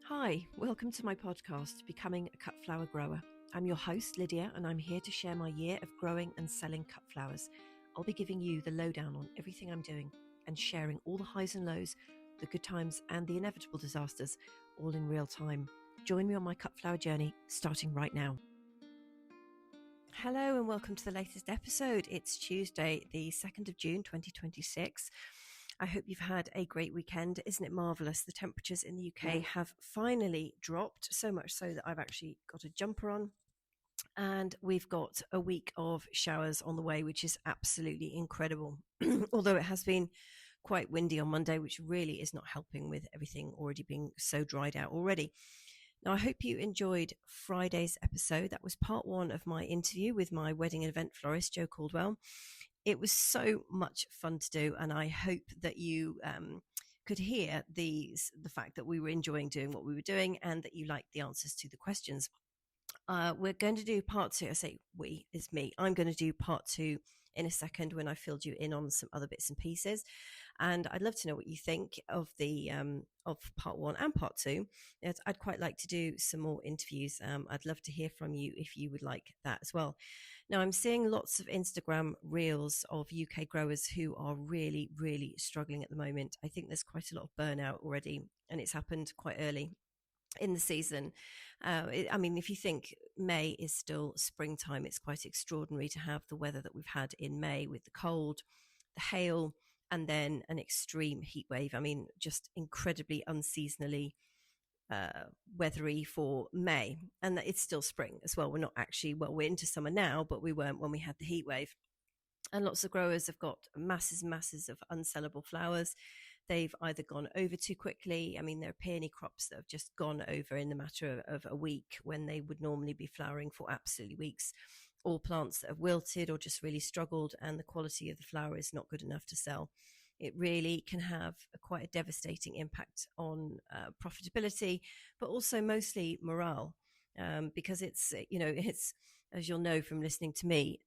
Hi, welcome to my podcast, Becoming a Cut Flower Grower. I'm your host, Lydia, and I'm here to share my year of growing and selling cut flowers. I'll be giving you the lowdown on everything I'm doing and sharing all the highs and lows, the good times and the inevitable disasters, all in real time. Join me on my cut flower journey, starting right now. Hello and welcome to the latest episode. It's Tuesday, the 2nd of June, 2026. I hope you've had a great weekend. Isn't it marvellous? The temperatures in the UK have finally dropped, so much so that I've actually got a jumper on. And we've got a week of showers on the way, which is absolutely incredible. Although it has been quite windy on Monday, which really is not helping with everything already being so dried out already. Now, I hope you enjoyed Friday's episode. That was part one of my interview with my wedding and event florist, Jo Caldwell. It was so much fun to do, and I hope that you could hear the fact that we were enjoying doing what we were doing and that you liked the answers to the questions. We're going to do part two. I say we, it's me. I'm going to do part two in a second when I filled you in on some other bits and pieces. And I'd love to know what you think of the of part one and part two. I'd quite like to do some more interviews. I'd love to hear from you if you would like that as well. Now, I'm seeing lots of Instagram reels of UK growers who are really, really struggling at the moment. I think there's quite a lot of burnout already, and it's happened quite early in the season. If you think May is still springtime, it's quite extraordinary to have the weather that we've had in May with the cold, the hail, and then an extreme heat wave. I mean, just incredibly unseasonally weathery for May. And it's still spring as well. We're not actually, we're into summer now, but we weren't when we had the heat wave. And lots of growers have got masses of unsellable flowers. They've either gone over too quickly. I mean, there are peony crops that have just gone over in the matter of a week when they would normally be flowering for absolutely weeks. All plants that have wilted or just really struggled, and the quality of the flower is not good enough to sell. It really can have quite a devastating impact on profitability, but also mostly morale. Because it's, as you'll know from listening to me,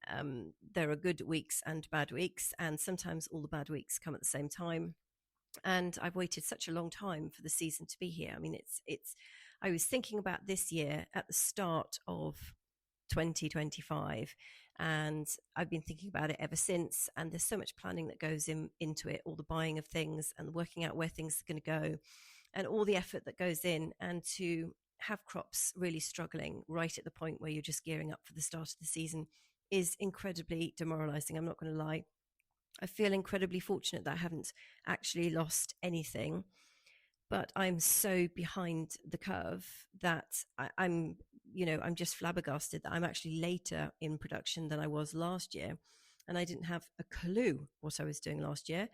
there are good weeks and bad weeks, and sometimes all the bad weeks come at the same time. And I've waited such a long time for the season to be here. I mean, I was thinking about this year at the start of 2025, and I've been thinking about it ever since. And there's so much planning that goes into it, all the buying of things and working out where things are going to go, and all the effort that goes in. And to have crops really struggling right at the point where you're just gearing up for the start of the season is incredibly demoralizing. I'm not going to lie. I feel incredibly fortunate that I haven't actually lost anything, but I'm so behind the curve that I'm just flabbergasted that I'm actually later in production than I was last year. And I didn't have a clue what I was doing last year.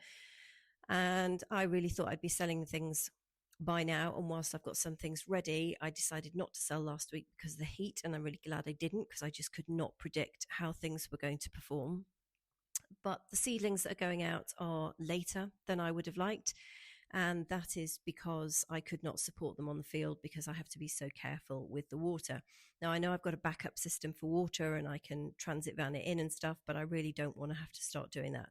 And I really thought I'd be selling things by now. And whilst I've got some things ready, I decided not to sell last week because of the heat. And I'm really glad I didn't, because I just could not predict how things were going to perform. But the seedlings that are going out are later than I would have liked. And that is because I could not support them on the field because I have to be so careful with the water. Now, I know I've got a backup system for water and I can transit van it in and stuff, but I really don't want to have to start doing that.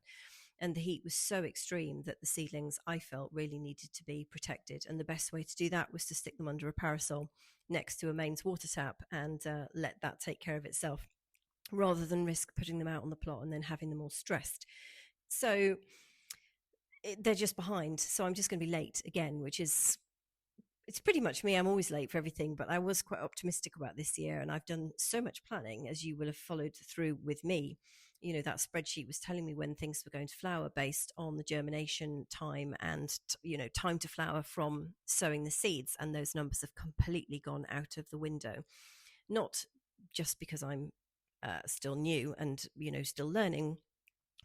And the heat was so extreme that the seedlings, I felt, really needed to be protected. And the best way to do that was to stick them under a parasol next to a mains water tap and let that take care of itself, rather than risk putting them out on the plot and then having them all stressed. So they're just behind. So I'm just going to be late again, which is, it's pretty much me. I'm always late for everything, but I was quite optimistic about this year. And I've done so much planning, as you will have followed through with me. You know, that spreadsheet was telling me when things were going to flower based on the germination time and, time to flower from sowing the seeds. And those numbers have completely gone out of the window. Not just because I'm still new and, still learning,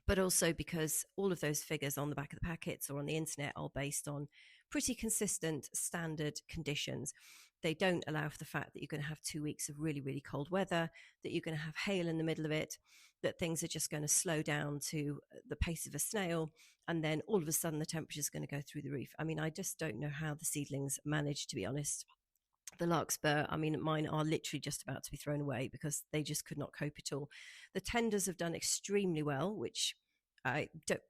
but also because all of those figures on the back of the packets or on the internet are based on pretty consistent standard conditions. They don't allow for the fact that you're going to have 2 weeks of really, really cold weather, that you're going to have hail in the middle of it, that things are just going to slow down to the pace of a snail, and then all of a sudden the temperature is going to go through the roof. I mean, I just don't know how the seedlings manage, to be honest. The larkspur, mine are literally just about to be thrown away because they just could not cope at all. The tenders have done extremely well, which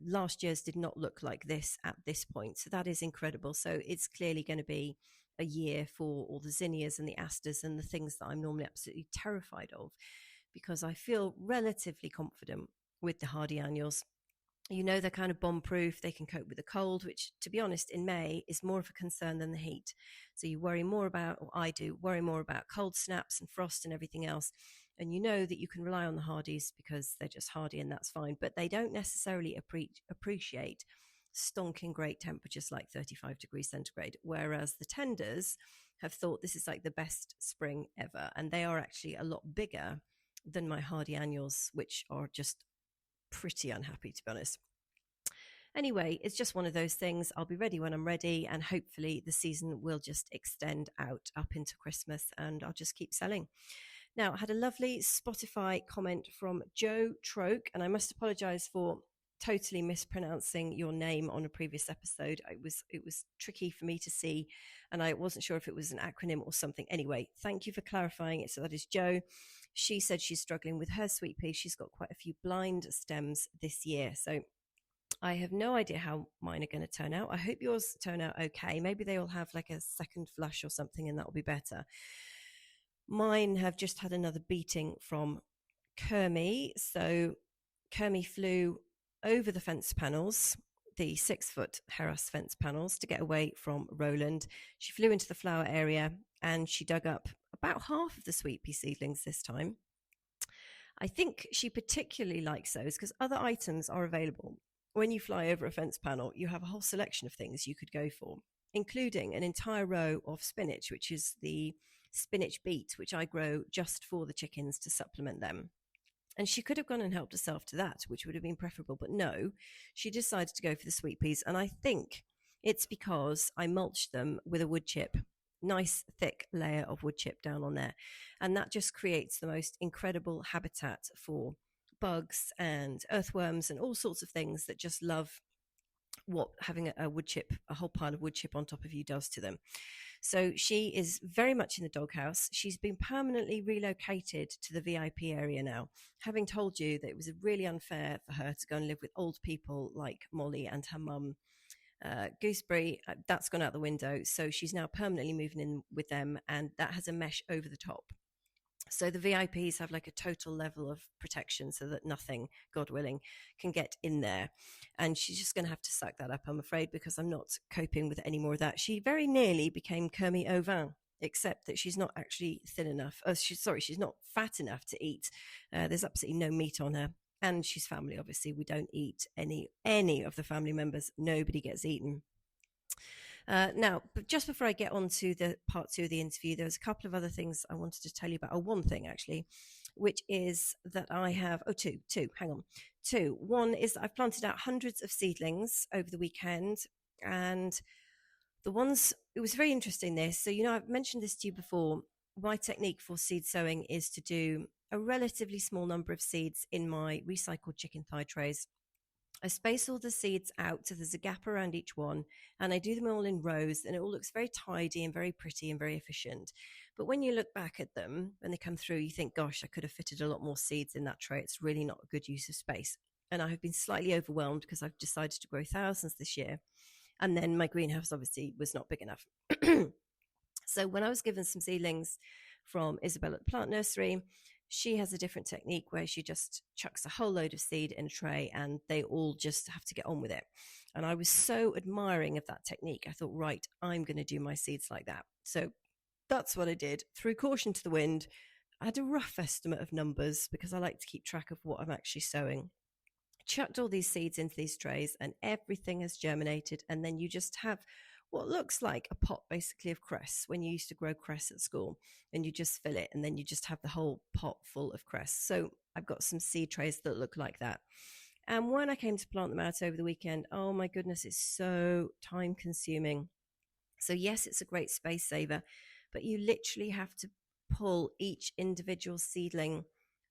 last year's did not look like this at this point. So that is incredible. So it's clearly going to be a year for all the zinnias and the asters and the things that I'm normally absolutely terrified of, because I feel relatively confident with the hardy annuals. You know, they're kind of bomb proof. They can cope with the cold, which, to be honest, in May is more of a concern than the heat. So you worry more about, or I do, worry more about cold snaps and frost and everything else. And you know that you can rely on the hardies because they're just hardy and that's fine. But they don't necessarily appreciate stonking great temperatures like 35 degrees centigrade. Whereas the tenders have thought this is like the best spring ever. And they are actually a lot bigger than my hardy annuals, which are just pretty unhappy, to be honest. Anyway, it's just one of those things. I'll be ready when I'm ready, and hopefully the season will just extend out up into Christmas, and I'll just keep selling. Now, I had a lovely Spotify comment from Joe Troke, and I must apologize for totally mispronouncing your name on a previous episode. It was tricky for me to see, and I wasn't sure if it was an acronym or something. Anyway, thank you for clarifying it. So that is Joe. She said she's struggling with her sweet pea. She's got quite a few blind stems this year. So I have no idea how mine are going to turn out. I hope yours turn out okay. Maybe they will have like a second flush or something, and that will be better. Mine have just had another beating from Kermie. So Kermie flew over the fence panels, the 6-foot Heras fence panels, to get away from Roland. She flew into the flower area and she dug up about half of the sweet pea seedlings this time. I think she particularly likes those because other items are available. When you fly over a fence panel, you have a whole selection of things you could go for, including an entire row of spinach, which is the spinach beet, which I grow just for the chickens to supplement them. And she could have gone and helped herself to that, which would have been preferable. But no, she decided to go for the sweet peas. And I think it's because I mulched them with a wood chip, nice thick layer of wood chip down on there. And that just creates the most incredible habitat for bugs and earthworms and all sorts of things that just love what having a wood chip, a whole pile of wood chip on top of you does to them. So she is very much in the doghouse. She's been permanently relocated to the VIP area now, having told you that it was really unfair for her to go and live with old people like Molly and her mum, Gooseberry. That's gone out the window. So she's now permanently moving in with them, and that has a mesh over the top. So the VIPs have like a total level of protection so that nothing, God willing, can get in there. And she's just going to have to suck that up, I'm afraid, because I'm not coping with any more of that. She very nearly became Kermie au vin, except that she's not actually thin enough. She's not fat enough to eat. There's absolutely no meat on her. And she's family, obviously. We don't eat any of the family members. Nobody gets eaten. Now, but just before I get on to the part 2 of the interview, there's a couple of other things I wanted to tell you about. One thing, actually, which is that I have, two. One is that I've planted out hundreds of seedlings over the weekend, and the ones, it was very interesting this. So, I've mentioned this to you before. My technique for seed sowing is to do a relatively small number of seeds in my recycled chicken thigh trays. I space all the seeds out so there's a gap around each one, and I do them all in rows, and it all looks very tidy and very pretty and very efficient. But when you look back at them, when they come through, you think, gosh, I could have fitted a lot more seeds in that tray. It's really not a good use of space. And I have been slightly overwhelmed because I've decided to grow thousands this year. And then my greenhouse obviously was not big enough. So when I was given some seedlings from Isabel at the Plant Nursery, she has a different technique where she just chucks a whole load of seed in a tray and they all just have to get on with it. And I was so admiring of that technique. I thought, right, I'm going to do my seeds like that. So that's what I did. Threw caution to the wind. I had a rough estimate of numbers because I like to keep track of what I'm actually sowing. Chucked all these seeds into these trays and everything has germinated. And then you just have what looks like a pot basically of cress when you used to grow cress at school, and you just fill it and then you just have the whole pot full of cress. So I've got some seed trays that look like that. And when I came to plant them out over the weekend, oh my goodness, it's so time consuming. So yes, it's a great space saver, but you literally have to pull each individual seedling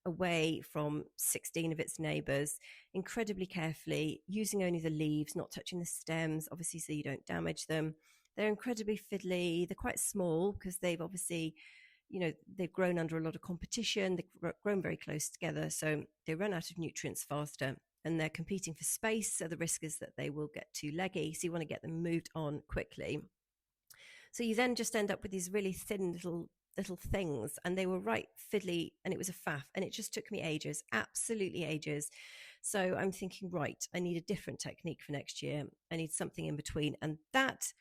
away from 16 of its neighbors incredibly carefully, using only the leaves, not touching the stems, obviously, so you don't damage them. They're incredibly fiddly. They're quite small because they've obviously, they've grown under a lot of competition. They've grown very close together, so they run out of nutrients faster, and they're competing for space, so the risk is that they will get too leggy, so you want to get them moved on quickly. So you then just end up with these really thin little things, and they were right fiddly, and it was a faff, and it just took me ages, absolutely ages. So I'm thinking, right, I need a different technique for next year. I need something in between, and that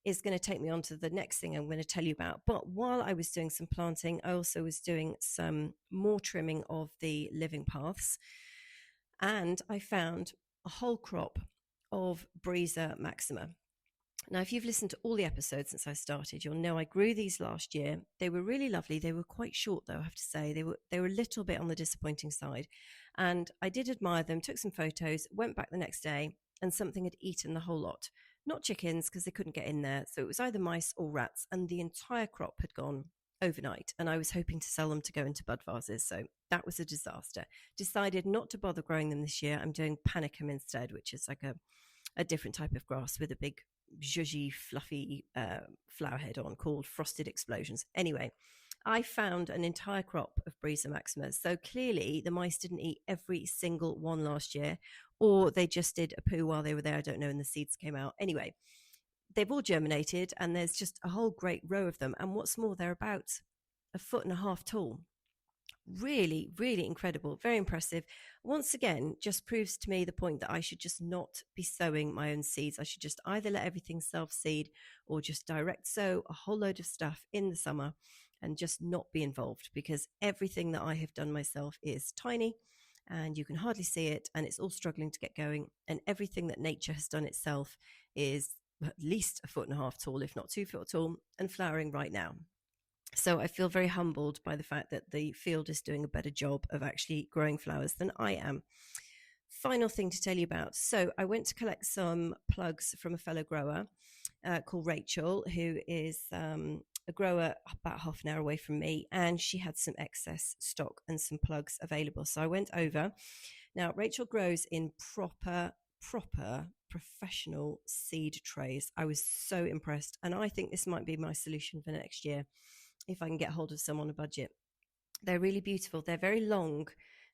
is going to take me on to the next thing I'm going to tell you about. But while I was doing some planting, I also was doing some more trimming of the living paths, and I found a whole crop of Breezer Maxima. Now, if you've listened to all the episodes since I started, you'll know I grew these last year. They were really lovely. They were quite short, though, I have to say. They were a little bit on the disappointing side. And I did admire them, took some photos, went back the next day, and something had eaten the whole lot. Not chickens, because they couldn't get in there. So it was either mice or rats, and the entire crop had gone overnight. And I was hoping to sell them to go into bud vases. So that was a disaster. Decided not to bother growing them this year. I'm doing panicum instead, which is like a different type of grass with a big zhuzhy, fluffy flower head on, called Frosted Explosions. Anyway, I found an entire crop of Breezer Maximas. So clearly the mice didn't eat every single one last year, or they just did a poo while they were there. I don't know, and the seeds came out. Anyway, they've all germinated, and there's just a whole great row of them. And what's more, they're about 1.5 feet tall. Really, really incredible, very impressive. Once again, just proves to me the point that I should just not be sowing my own seeds. I should just either let everything self-seed or just direct sow a whole load of stuff in the summer and just not be involved, because everything that I have done myself is tiny and you can hardly see it, and it's all struggling to get going. And everything that nature has done itself is at least 1.5 feet tall, if not 2 feet tall, and flowering right now. So I feel very humbled by the fact that the field is doing a better job of actually growing flowers than I am. Final thing to tell you about. So I went to collect some plugs from a fellow grower called Rachel, who is a grower about half an hour away from me, and she had some excess stock and some plugs available. So I went over. Now, Rachel grows in proper professional seed trays. I was so impressed, and I think this might be my solution for next year if I can get hold of some on a budget. They're really beautiful. They're very long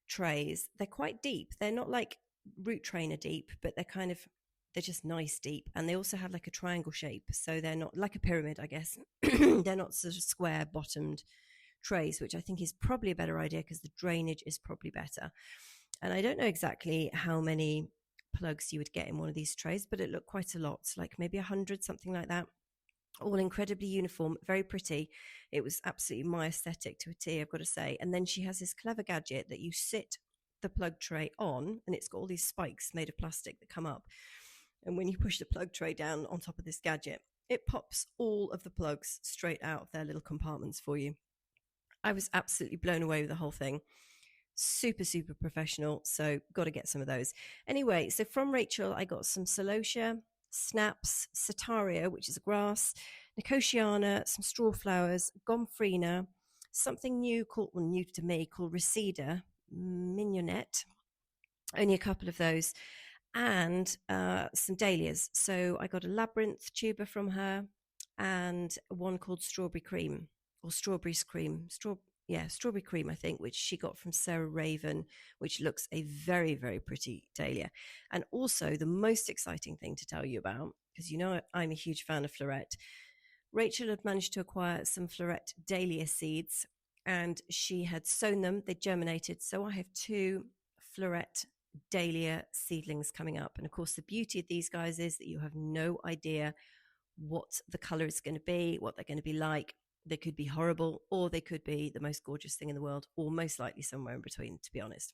trays. They're quite deep. They're not like root trainer deep, but they're just nice deep. And they also have like a triangle shape. So they're not like a pyramid, I guess. They're not sort of square bottomed trays, which I think is probably a better idea because the drainage is probably better. And I don't know exactly how many plugs you would get in one of these trays, but it looked quite a lot, like maybe 100, something like that. All incredibly uniform, very pretty. It was absolutely my aesthetic to a T, I've got to say. And then she has this clever gadget that you sit the plug tray on, and it's got all these spikes made of plastic that come up. And when you push the plug tray down on top of this gadget, it pops all of the plugs straight out of their little compartments for you. I was absolutely blown away with the whole thing. Super professional. So got to get some of those. Anyway, so from Rachel, I got some celosia, snaps, setaria, which is a grass, nicotiana, some straw flowers, gomphrena, something new to me called reseda, mignonette, only a couple of those, and some dahlias. So I got a labyrinth tuber from her and one called strawberry cream, or strawberries cream, strawberry cream, I think, which she got from Sarah Raven, which looks a very, very pretty dahlia. And also the most exciting thing to tell you about, because you know I'm a huge fan of Florette, Rachel had managed to acquire some Florette dahlia seeds, and she had sown them. They germinated. So I have 2 Florette dahlia seedlings coming up. And of course, the beauty of these guys is that you have no idea what the color is going to be, what they're going to be like. They could be horrible, or they could be the most gorgeous thing in the world, or most likely somewhere in between, to be honest.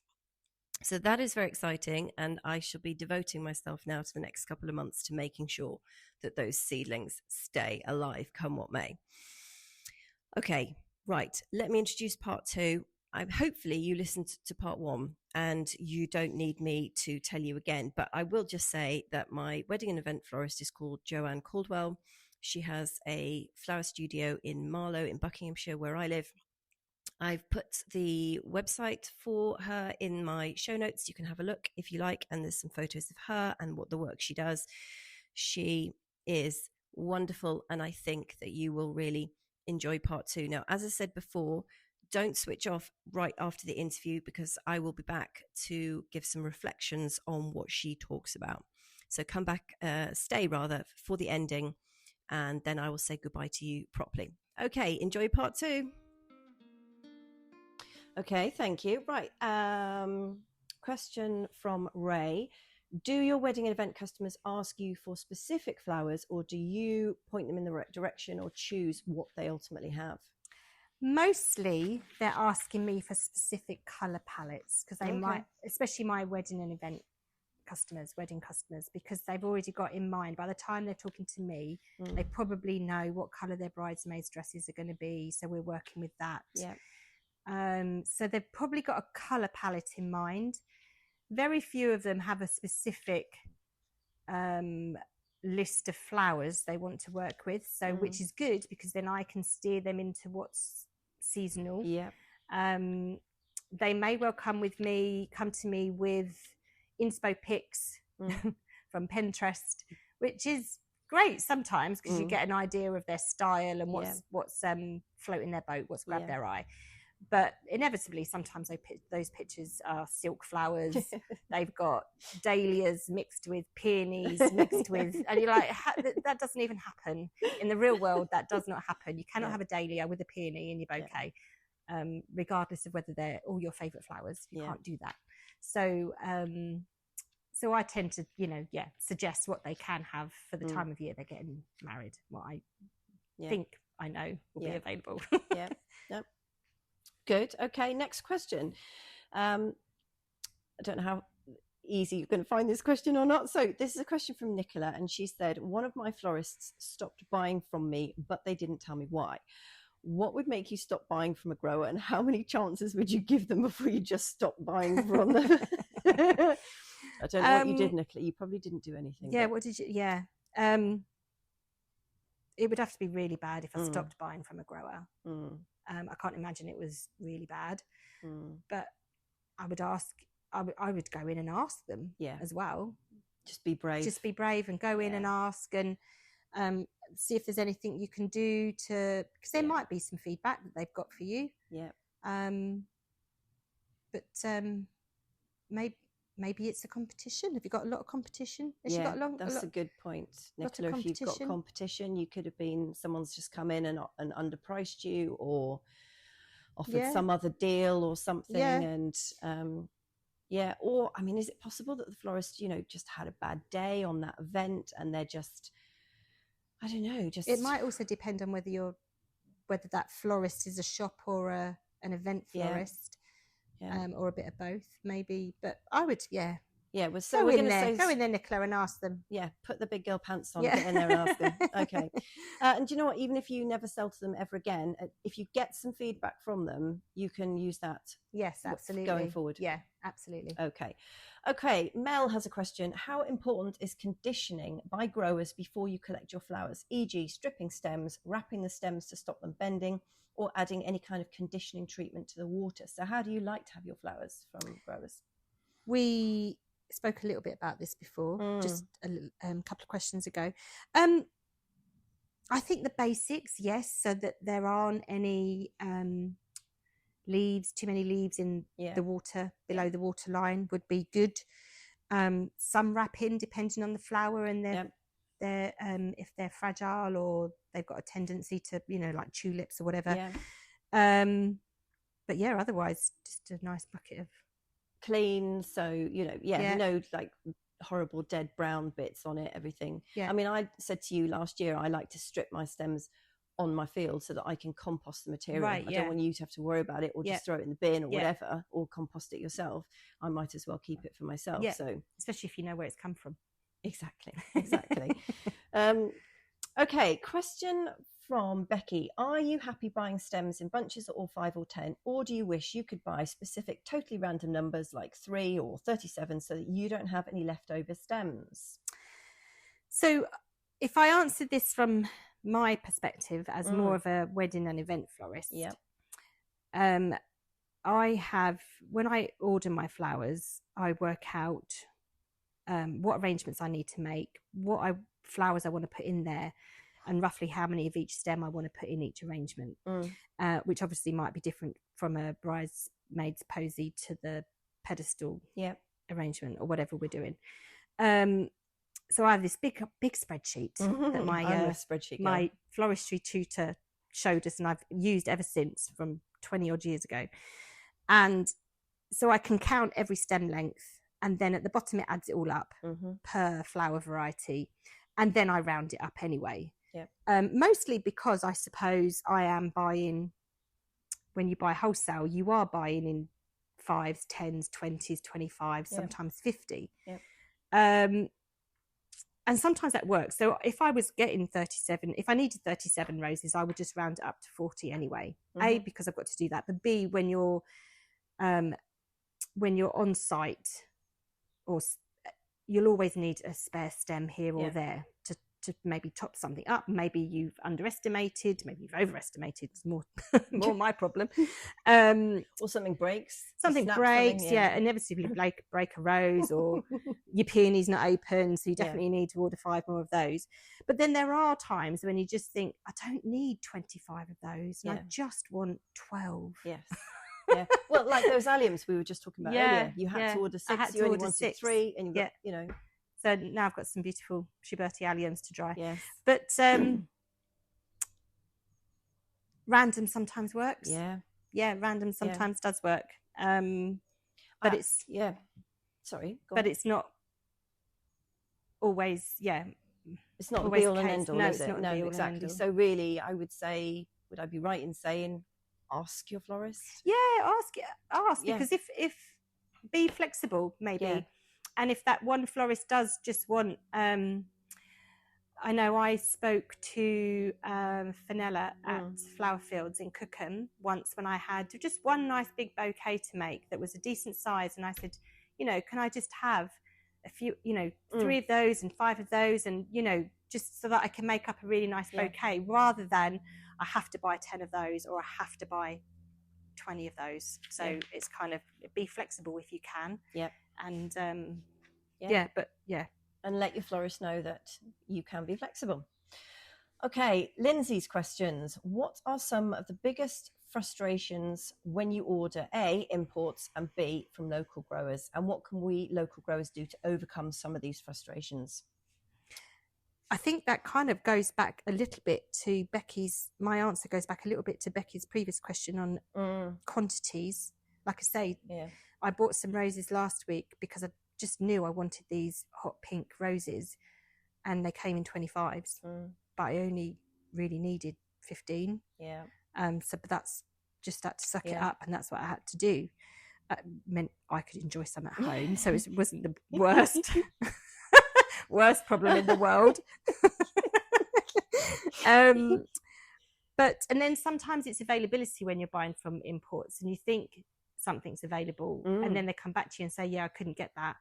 So that is very exciting, and I shall be devoting myself now to the next couple of months to making sure that those seedlings stay alive, come what may. Okay, right. Let me introduce part 2. Hopefully you listened to part 1 and you don't need me to tell you again, but I will just say that my wedding and event florist is called Joanne Caldwell. She has a flower studio in Marlow in Buckinghamshire, where I live. I've put the website for her in my show notes. You can have a look if you like, and there's some photos of her and what the work she does. She is wonderful, and I think that you will really enjoy part 2. Now, as I said before, don't switch off right after the interview, because I will be back to give some reflections on what she talks about. So come back, stay rather, for the ending. and then I will say goodbye to you properly. Okay, enjoy part 2. Okay, thank you. Right. Question from Ray. Do your wedding and event customers ask you for specific flowers, or do you point them in the right direction or choose what they ultimately have? Mostly they're asking me for specific colour palettes, because they might, especially my wedding and event customers, wedding customers, because they've already got in mind, by the time they're talking to me, they probably know what colour their bridesmaids' dresses are going to be. So we're working with that. Yeah. So they've probably got a colour palette in mind. Very few of them have a specific list of flowers they want to work with. So which is good, because then I can steer them into what's seasonal. Yeah. They may well come to me with inspo pics from Pinterest, which is great sometimes, because you get an idea of their style and what's floating their boat, what's grabbed their eye. But inevitably, sometimes those pictures are silk flowers. They've got dahlias mixed with peonies, mixed with, and you're like, that doesn't even happen in the real world. That does not happen. You cannot have a dahlia with a peony in your bouquet, regardless of whether they're all your favourite flowers. You can't do that. So, so I tend to, suggest what they can have for the time of year they're getting married. What I think I know will be available. Yep. Good. Okay, next question. I don't know how easy you're going to find this question or not. So this is a question from Nicola, and she said, one of my florists stopped buying from me, but they didn't tell me why. What would make you stop buying from a grower, and how many chances would you give them before you just stop buying from them? I don't know what you did, Nicola. You probably didn't do anything. Yeah, what did you? Yeah. It would have to be really bad if I stopped buying from a grower. I can't imagine it was really bad, but I would go in and ask them as well. Just be brave and go in and ask, and see if there's anything you can do to, because there might be some feedback that they've got for you. But maybe it's a competition. Have you got a lot of competition? That's a good point, Nicola. If you've got competition, you could have been, someone's just come in and underpriced you, or offered some other deal or something. And or I mean, is it possible that the florist, just had a bad day on that event, and they're just, I don't know, it might also depend on whether that florist is a shop or an event florist. Or a bit of both, maybe. But I would, well, so go in there, Nicola, and ask them. Put the big girl pants on, get in there and ask them. Okay. And do you know what? Even if you never sell to them ever again, if you get some feedback from them, you can use that. Yes, absolutely. Going forward. Yeah, absolutely. Okay. Mel has a question. How important is conditioning by growers before you collect your flowers, e.g. stripping stems, wrapping the stems to stop them bending, or adding any kind of conditioning treatment to the water? So how do you like to have your flowers from growers? We spoke a little bit about this before, just a couple of questions ago. I think the basics, yes, so that there aren't any too many leaves in the water, below the water line, would be good. Some wrapping, depending on the flower and their if they're fragile or they've got a tendency to, like tulips or whatever. But otherwise just a nice bucket of clean, so no like horrible dead brown bits on it, everything. I mean, I said to you last year, I like to strip my stems on my field so that I can compost the material. I don't want you to have to worry about it, or just throw it in the bin or whatever, or compost it yourself. I might as well keep it for myself. So especially if you know where it's come from. Exactly. Okay, question from Becky. Are you happy buying stems in bunches or 5 or 10, or do you wish you could buy specific totally random numbers like 3 or 37 so that you don't have any leftover stems? So if I answered this from my perspective as more of a wedding and event florist, I have, when I order my flowers, I work out what arrangements I need to make, flowers I want to put in there, and roughly how many of each stem I want to put in each arrangement, which obviously might be different from a bridesmaid's posy to the pedestal arrangement or whatever we're doing. so I have this big spreadsheet that my floristry tutor showed us, and I've used ever since, from 20 odd years ago. And so I can count every stem length, and then at the bottom it adds it all up per flower variety, and then I round it up anyway. Mostly because I suppose I am buying, when you buy wholesale, you are buying in 5s, 10s, 20s, 25, sometimes 50. And sometimes that works. So if I was getting 37, if I needed 37 roses, I would just round it up to 40 anyway. A, because I've got to do that, but B, when you're on site, or you'll always need a spare stem here or there to maybe top something up. Maybe you've underestimated, maybe you've overestimated. It's more my problem. Or something breaks. Inevitably break a rose, or your peony's not open, so you definitely need to order 5 more of those. But then there are times when you just think, I don't need 25 of those, and I just want 12. Yes. Yeah. Well, like those alliums we were just talking about earlier. You had to order 6, you only wanted 3, and you got, you know. So now I've got some beautiful Schuberti alliums to dry. Yes. But random sometimes works. Yeah, random sometimes does work. But it's... Yeah. Sorry. But it's not always, It's not the be all and end all, is it? No, exactly. So really, I would say, would I be right in saying, ask your florist? Yeah, ask. Because if be flexible, maybe. And if that one florist does just want, I know I spoke to Fenella at Flower Fields in Cookham once, when I had just one nice big bouquet to make that was a decent size, and I said, you know, can I just have a few, you know, 3 of those and 5 of those, and, you know, just so that I can make up a really nice bouquet, rather than I have to buy 10 of those, or I have to buy 20 of those. So it's kind of, be flexible if you can. And and let your florist know that you can be flexible. Okay, Lindsay's questions. What are some of the biggest frustrations when you order A, imports, and B, from local growers, and what can we local growers do to overcome some of these frustrations? I think that kind of goes back a little bit to my answer goes back a little bit to Becky's previous question on quantities. Like I say, I bought some roses last week because I just knew I wanted these hot pink roses, and they came in 25s, but I only really needed 15. But that's just had to suck it up, and that's what I had to do. Meant I could enjoy some at home, so it wasn't the worst problem in the world. And then sometimes it's availability when you're buying from imports, and you think something's available, and then they come back to you and say, I couldn't get that.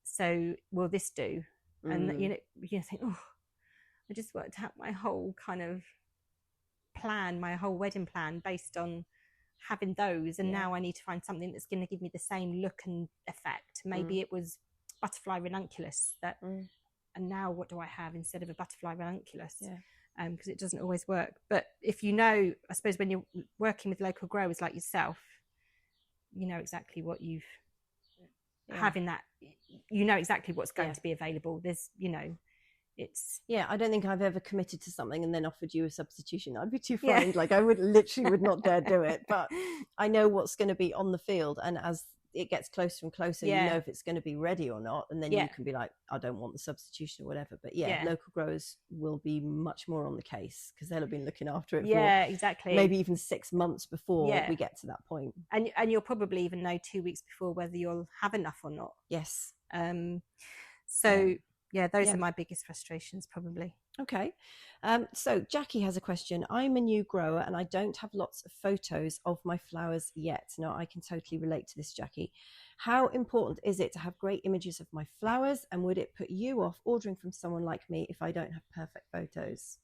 So will this do? And you think, I just worked out my whole kind of plan, my whole wedding plan, based on having those, and now I need to find something that's going to give me the same look and effect. Maybe it was butterfly ranunculus that, and now what do I have instead of a butterfly ranunculus? Because it doesn't always work. But if you know, I suppose when you're working with local growers like yourself, you know exactly what you've having that, you know exactly what's going to be available. There's, you know, it's I don't think I've ever committed to something and then offered you a substitution. I'd be too frightened. Like I would not dare do it. But I know what's going to be on the field, and as it gets closer and closer, you know if it's going to be ready or not, and then you can be like, I don't want the substitution or whatever. But local growers will be much more on the case, because they'll have been looking after it for exactly, maybe even 6 months before we get to that point. And you'll probably even know 2 weeks before whether you'll have enough or not. Those are my biggest frustrations, probably. Okay. So Jackie has a question. I'm a new grower and I don't have lots of photos of my flowers yet. Now, I can totally relate to this, Jackie. How important is it to have great images of my flowers? And would it put you off ordering from someone like me if I don't have perfect photos?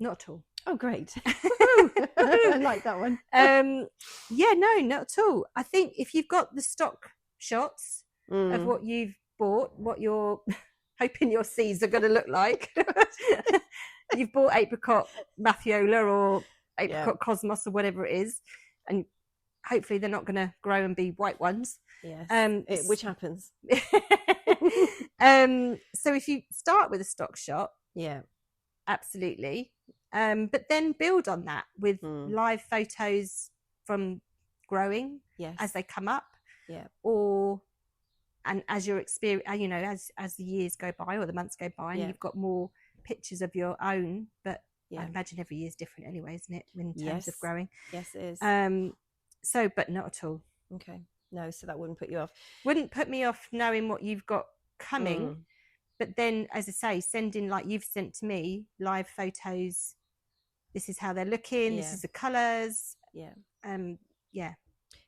Not at all. Oh, great. I like that one. No, not at all. I think if you've got the stock shots of what you've bought, what you're hoping your seeds are going to look like. You've bought apricot Mathiola or apricot Cosmos or whatever it is, and hopefully they're not going to grow and be white ones. Yes, which happens. So if you start with a stock shot, Yeah. absolutely. But then build on that with live photos from growing as they come up. Yeah. And as your experience, you know, as the years go by or the months go by, and you've got more pictures of your own. But I imagine every year is different anyway, isn't it, in terms of growing? Yes, it is. So, but not at all. Okay. No, so that wouldn't put you off. Wouldn't put me off knowing what you've got coming. But then, as I say, sending, like you've sent to me, live photos. This is how they're looking. This is the colours. Yeah.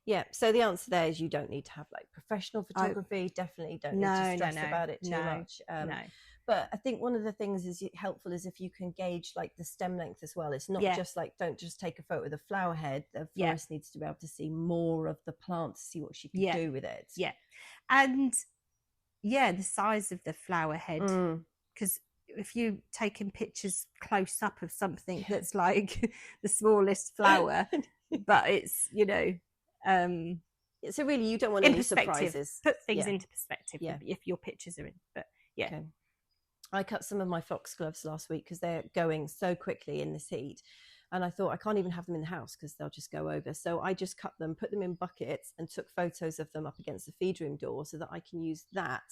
Yeah. So the answer there is you don't need to have like professional photography. Definitely don't need to stress about it too much. No. But I think one of the things is helpful is if you can gauge like the stem length as well. It's not just like, don't just take a photo of the flower head. The florist needs to be able to see more of the plant to see what she can do with it. Yeah. And the size of the flower head. Because if you're taking pictures close up of something that's like the smallest flower, but it's, you know, so really you don't want any surprises. Put things into perspective if your pictures are in. But okay. I cut some of my foxgloves last week because they're going so quickly in this heat, and I thought I can't even have them in the house because they'll just go over. So I just cut them, put them in buckets, and took photos of them up against the feed room door so that I can use that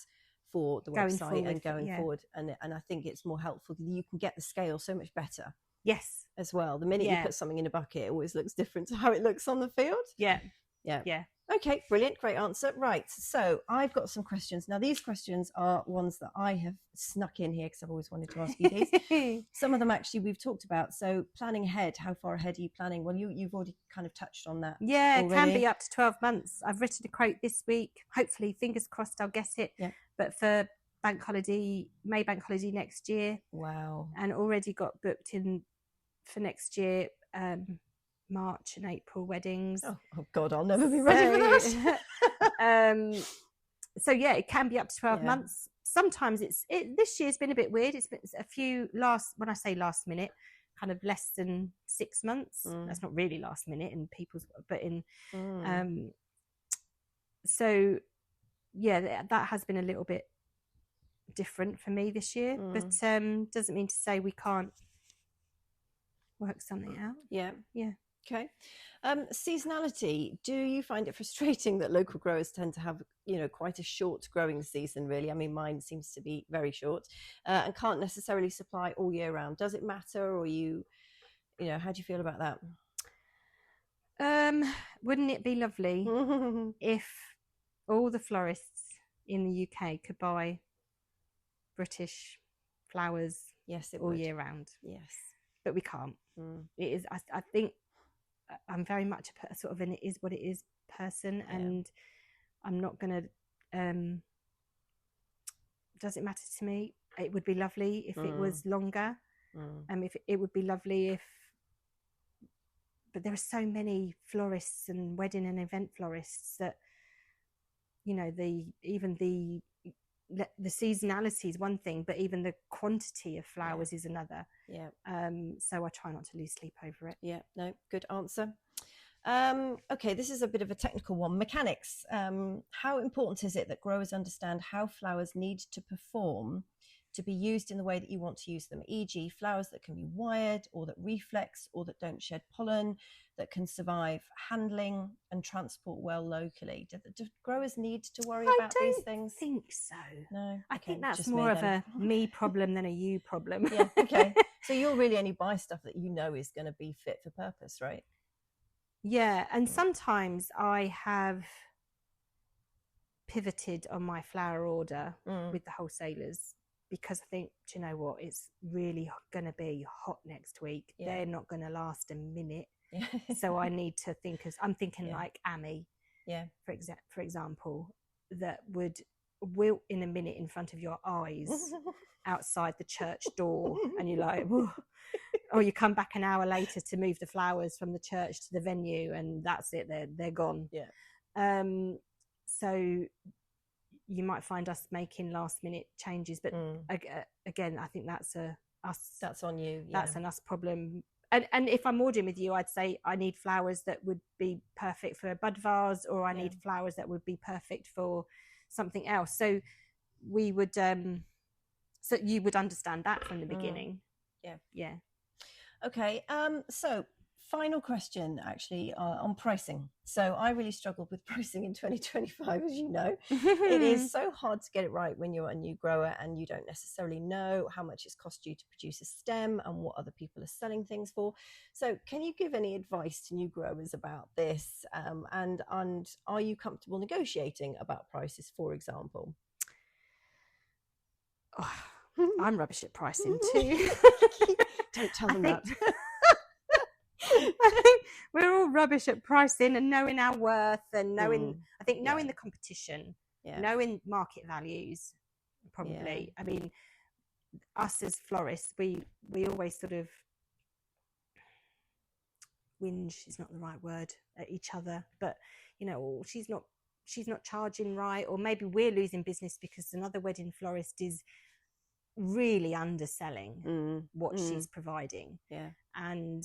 for the website and going forward. And I think it's more helpful. You can get the scale so much better. Yes. As well. The minute you put something in a bucket, it always looks different to how it looks on the field. Yeah. Okay, brilliant. Great answer. Right. So I've got some questions. Now, these questions are ones that I have snuck in here because I've always wanted to ask you these. Some of them actually we've talked about. So planning ahead, how far ahead are you planning? Well, you've already kind of touched on that. Yeah, already. It can be up to 12 months. I've written a quote this week. Hopefully, fingers crossed, I'll get it. Yeah. But for May bank holiday next year. Wow. And already got booked in for next year. March and April weddings. Oh God, I'll never be ready for that. So yeah, it can be up to 12 months. Sometimes this year's been a bit weird. It's been a few when I say last minute, kind of less than 6 months. That's not really last minute in people's, but in so yeah, that has been a little bit different for me this year. But doesn't mean to say we can't work something out. Yeah. Okay. Seasonality. Do you find it frustrating that local growers tend to have, quite a short growing season, really? I mean, mine seems to be very short and can't necessarily supply all year round. Does it matter, or how do you feel about that? Wouldn't it be lovely if all the florists in the UK could buy British flowers all year round? Yes. But we can't. It is. I think I'm very much a sort of an it is what it is person, and I'm not going to. Does it matter to me? It would be lovely if it was longer. If it would be lovely if. But there are so many florists and wedding and event florists that, the seasonality is one thing, but even the quantity of flowers is another. So I try not to lose sleep over it. No, good answer. Okay, this is a bit of a technical one. Mechanics. How important is it that growers understand how flowers need to perform to be used in the way that you want to use them, e.g. flowers that can be wired or that reflex or that don't shed pollen, that can survive handling and transport well locally? Do growers need to worry about these things? I don't think so. No? I think that's more of a me problem than a you problem. Yeah, okay. So you'll really only buy stuff that is going to be fit for purpose, right? Yeah, and sometimes I have pivoted on my flower order with the wholesalers, because I think, do you know what, it's really going to be hot next week. They're not going to last a minute. So I need to think, I'm thinking like Amy, for example, that would wilt in a minute in front of your eyes outside the church door, and you're like, or you come back an hour later to move the flowers from the church to the venue, and that's it, they're gone. So you might find us making last minute changes, but again, I think that's on you. That's an us problem. And if I'm ordering with you, I'd say I need flowers that would be perfect for a bud vase, or I need flowers that would be perfect for something else. So we would so you would understand that from the beginning. Yeah. Okay. So final question, actually, on pricing. So I really struggled with pricing in 2025, as you know. It is so hard to get it right when you're a new grower and you don't necessarily know how much it's cost you to produce a stem and what other people are selling things for. So can you give any advice to new growers about this? And are you comfortable negotiating about prices, for example? Oh, I'm rubbish at pricing too. Don't tell them that. I think we're all rubbish at pricing and knowing our worth and knowing, I think knowing the competition, knowing market values, probably. I mean, us as florists, we always sort of whinge is not the right word at each other, but you know, she's not charging right, or maybe we're losing business because another wedding florist is really underselling what she's providing. And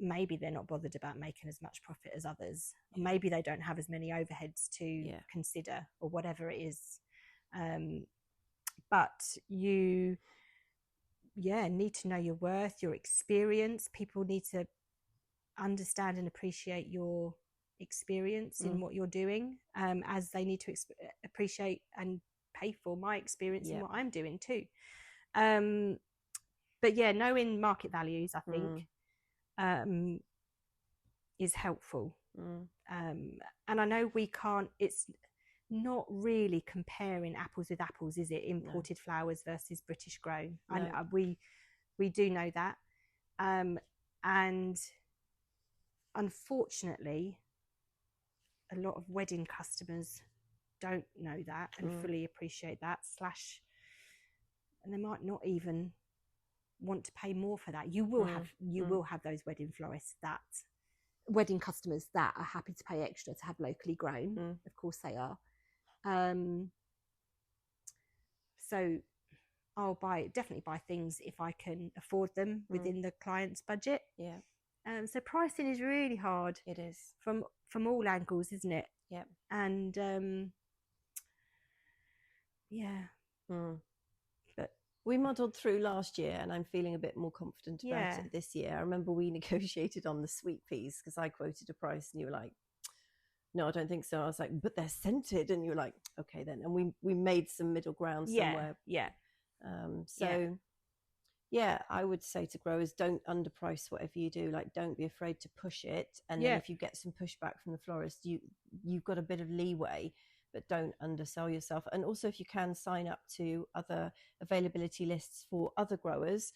maybe they're not bothered about making as much profit as others. Maybe they don't have as many overheads to consider, or whatever it is. But you need to know your worth, your experience. People need to understand and appreciate your experience in what you're doing, as they need to appreciate and pay for my experience in what I'm doing too. But knowing market values, I think, is helpful. And I know it's not really comparing apples with apples, is it? Imported flowers versus British grown. No. And we do know that. And unfortunately, a lot of wedding customers don't know that and fully appreciate that, and they might not even want to pay more for that. You will have those wedding customers that are happy to pay extra to have locally grown. Of course they are. So I'll definitely buy things if I can afford them within the client's budget. So pricing is really hard. It is, from all angles, isn't it? And but we muddled through last year, and I'm feeling a bit more confident about it this year. I remember we negotiated on the sweet peas because I quoted a price and you were like, no, I don't think so. I was like, but they're scented, and you were like, okay then. And we made some middle ground somewhere. I would say to growers, don't underprice whatever you do. Like, don't be afraid to push it. And then if you get some pushback from the florist, you've got a bit of leeway, but don't undersell yourself. And also, if you can, sign up to other availability lists for other growers,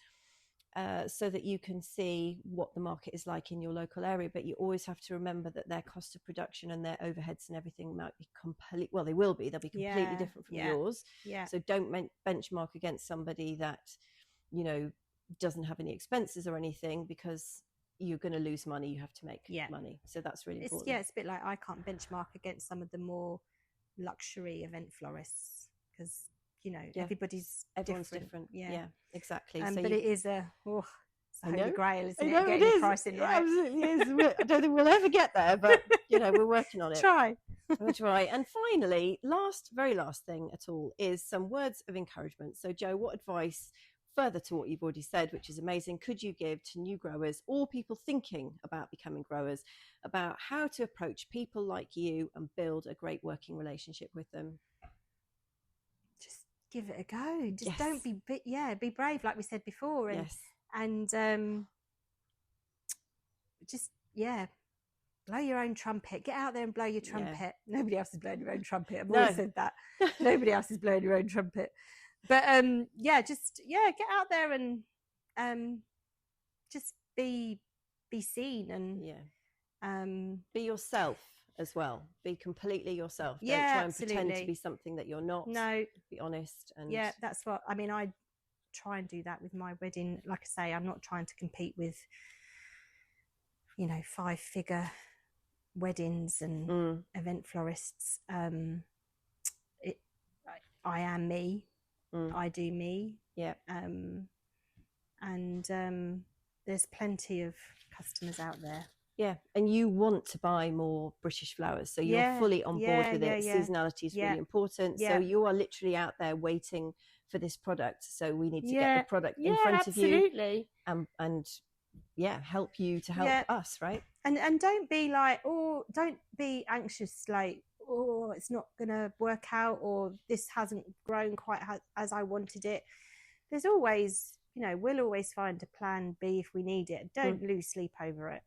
so that you can see what the market is like in your local area. But you always have to remember that their cost of production and their overheads and everything might be they'll be completely different from yours. So don't benchmark against somebody that, you know, doesn't have any expenses or anything, because you're going to lose money. You have to make money. So that's really important. It's a bit like I can't benchmark against some of the more luxury event florists, because you know everyone's different. Yeah, exactly. So but it is it's a holy grail, isn't it? Getting the pricing right. It absolutely is. I don't think we'll ever get there, but you know, we're working on it. We'll try. And finally, very last thing at all is some words of encouragement. So Jo, what advice, further to what you've already said, which is amazing, could you give to new growers or people thinking about becoming growers about how to approach people like you and build a great working relationship with them? Just give it a go. Just don't be brave, like we said before, and just blow your own trumpet. Get out there and blow your trumpet. Nobody else is blowing your own trumpet. I've always said that. Nobody else is blowing your own trumpet. But get out there and just be seen, and be yourself as well. Be completely yourself. Don't try and pretend to be something that you're not. No, be honest. And that's what I mean. I try and do that with my wedding. Like I say, I'm not trying to compete with, you know, 5-figure weddings and event florists. I am me. I do me. And there's plenty of customers out there. Yeah, and you want to buy more British flowers, so you're fully on board with it. Seasonality is really important. So you are literally out there waiting for this product. So we need to get the product in front of you, and help you to help us, right? And don't be like, oh, don't be anxious, like, oh, it's not gonna work out, or this hasn't grown quite as I wanted it. There's always, we'll always find a plan B if we need it. Don't lose sleep over it.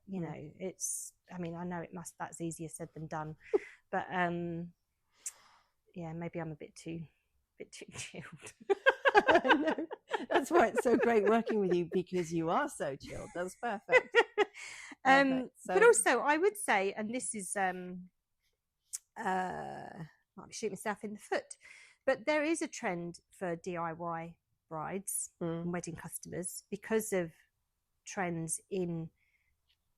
It's, I mean, I know that's easier said than done, but maybe I'm a bit too chilled. I know. That's why it's so great working with you, because you are so chilled. That's perfect. But also I would say, and this is might be shooting myself in the foot, but there is a trend for DIY brides and wedding customers because of trends in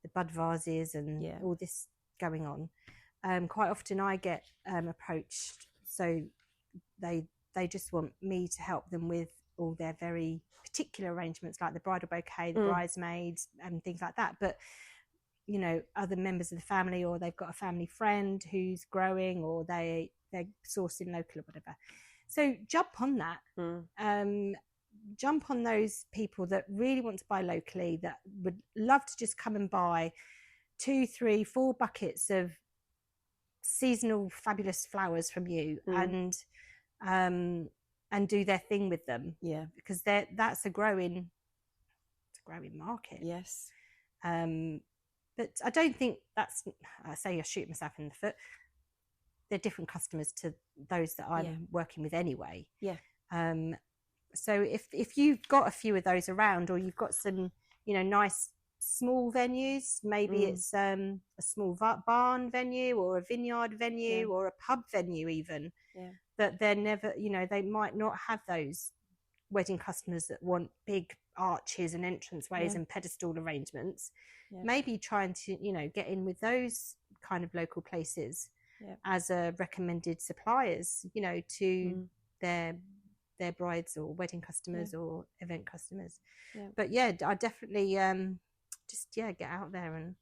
the bud vases and all this going on. Quite often I get approached, so they just want me to help them with all their very particular arrangements, like the bridal bouquet, the bridesmaids and things like that. But other members of the family, or they've got a family friend who's growing, or they're sourcing local or whatever. So jump on that. Jump on those people that really want to buy locally, that would love to just come and buy 2, 3, 4 buckets of seasonal fabulous flowers from you, and do their thing with them. Because that's a growing market. Yes. But I don't think that's, I say I shoot myself in the foot. They're different customers to those that I'm working with anyway. So if you've got a few of those around, or you've got some, nice small venues, maybe it's a small barn venue, or a vineyard venue, or a pub venue even, that they're never, they might not have those wedding customers that want big arches and entranceways and pedestal arrangements. Maybe trying to get in with those kind of local places as a recommended suppliers, to their brides or wedding customers or event customers. But I definitely just get out there and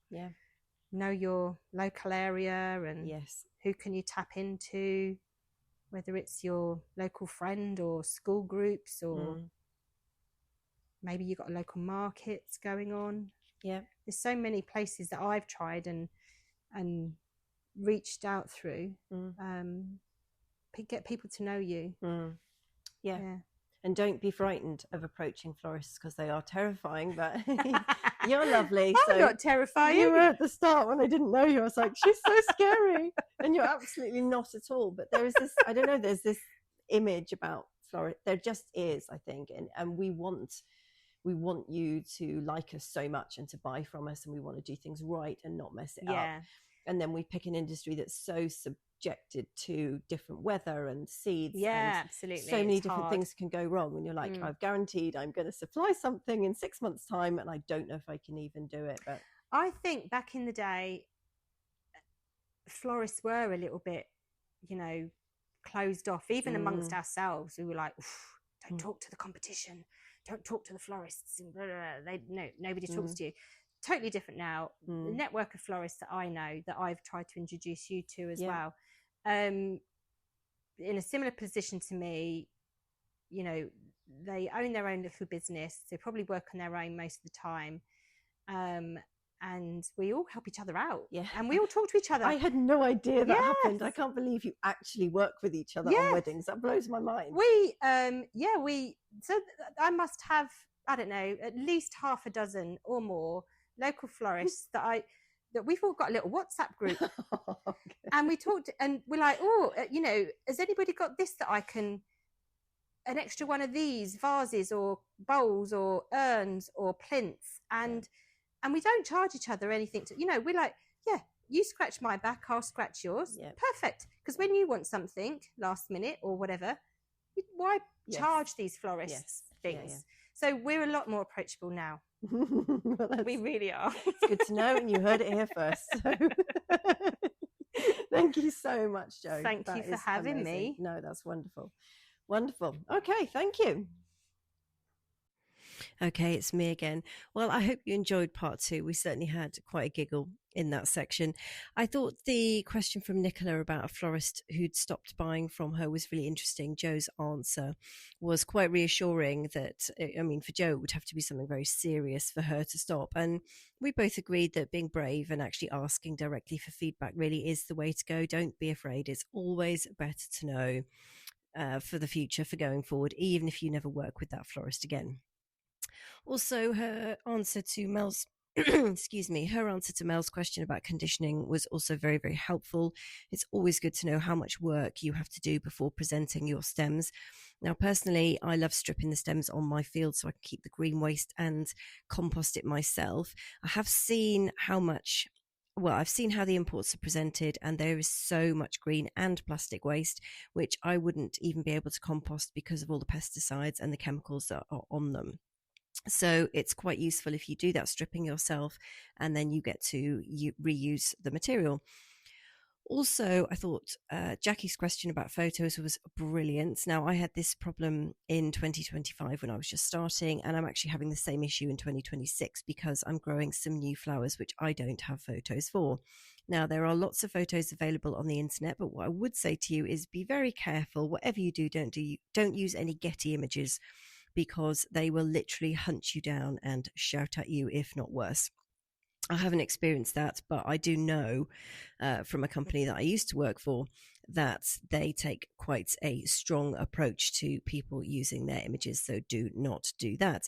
know your local area, and who can you tap into, whether it's your local friend or school groups, or maybe you've got local markets going on. There's so many places that I've tried and reached out through. Get people to know you. And don't be frightened of approaching florists, because they are terrifying, but you're lovely. I'm not terrifying. You were at the start when I didn't know you. I was like, she's so scary. And you're absolutely not at all. But there is this, I don't know, there's this image about florists. There just is, I think. And we want you to like us so much and to buy from us, and we want to do things right and not mess it up. And then we pick an industry that's so subjected to different weather and seeds. Absolutely. So many different things can go wrong, and you're like, I've guaranteed I'm going to supply something in 6 months' time, and I don't know if I can even do it. But I think back in the day, florists were a little bit, closed off, even amongst ourselves. We were like, don't talk to the competition, don't talk to the florists, and blah, blah, blah. Nobody talks to you. Totally different now. The network of florists that I know, that I've tried to introduce you to as well, in a similar position to me, they own their own little business. They probably work on their own most of the time, and we all help each other out. And we all talk to each other. I had no idea that happened. I can't believe you actually work with each other on weddings. That blows my mind. So I must have, I don't know, at least half a dozen or more local florists that we've all got a little WhatsApp group. And we talked, and we're like, has anybody got this that I can, an extra one of these vases or bowls or urns or plinths, and we don't charge each other anything to, we're like, you scratch my back, I'll scratch yours. Perfect. Because when you want something last minute or whatever, why charge these florists things? So we're a lot more approachable now. Well, we really are. It's good to know, and you heard it here first. So. Thank you so much, Jo. Thank you for having me. No, that's wonderful. Wonderful. Okay, thank you. Okay, it's me again. Well, I hope you enjoyed part two. We certainly had quite a giggle in that section. I thought the question from Nicola about a florist who'd stopped buying from her was really interesting. Joe's answer was quite reassuring that, I mean, for Joe, it would have to be something very serious for her to stop. And we both agreed that being brave and actually asking directly for feedback really is the way to go. Don't be afraid. It's always better to know for the future, for going forward, even if you never work with that florist again. Also, her answer to Mel's excuse me, her answer to Mel's question about conditioning was also very, very helpful. It's always good to know how much work you have to do before presenting your stems. Now, personally, I love stripping the stems on my field so I can keep the green waste and compost it myself. I have seen how much I've seen how the imports are presented, and there is so much green and plastic waste, which I wouldn't even be able to compost because of all the pesticides and the chemicals that are on them. So it's quite useful if you do that stripping yourself and then you get to reuse the material. Also, I thought Jackie's question about photos was brilliant. Now, I had this problem in 2025 when I was just starting, and I'm actually having the same issue in 2026 because I'm growing some new flowers which I don't have photos for. Now, there are lots of photos available on the internet, but what I would say to you is be very careful. Whatever you do, don't use any Getty images, because they will literally hunt you down and shout at you, if not worse. I haven't experienced that, but I do know from a company that I used to work for that they take quite a strong approach to people using their images. So do not do that.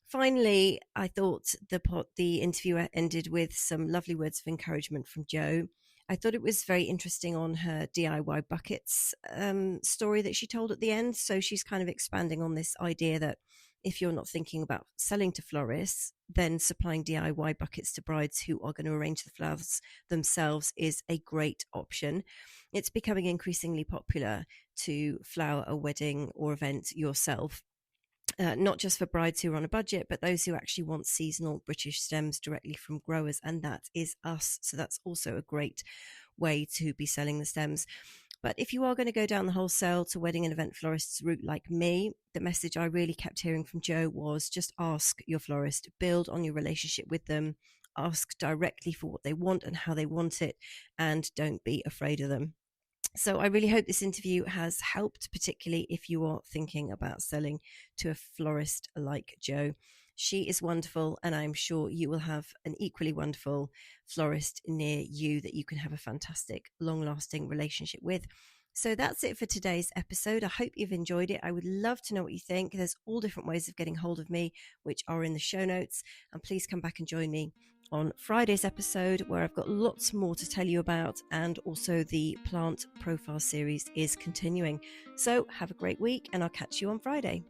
Finally, I thought the interview ended with some lovely words of encouragement from Joe. I thought it was very interesting on her DIY buckets story that she told at the end. So she's kind of expanding on this idea that if you're not thinking about selling to florists, then supplying DIY buckets to brides who are going to arrange the flowers themselves is a great option. It's becoming increasingly popular to flower a wedding or event yourself. Not just for brides who are on a budget, but those who actually want seasonal British stems directly from growers, and that is us. So that's also a great way to be selling the stems. But if you are going to go down the wholesale to wedding and event florists route like me, the message I really kept hearing from Joe was just ask your florist, build on your relationship with them, ask directly for what they want and how they want it, and don't be afraid of them. So I really hope this interview has helped, particularly if you are thinking about selling to a florist like Joe. She is wonderful, and I'm sure you will have an equally wonderful florist near you that you can have a fantastic, long-lasting relationship with. So that's it for today's episode. I hope you've enjoyed it. I would love to know what you think. There's all different ways of getting hold of me, which are in the show notes. And please come back and join me on Friday's episode, where I've got lots more to tell you about, and also the plant profile series is continuing. So have a great week, and I'll catch you on Friday.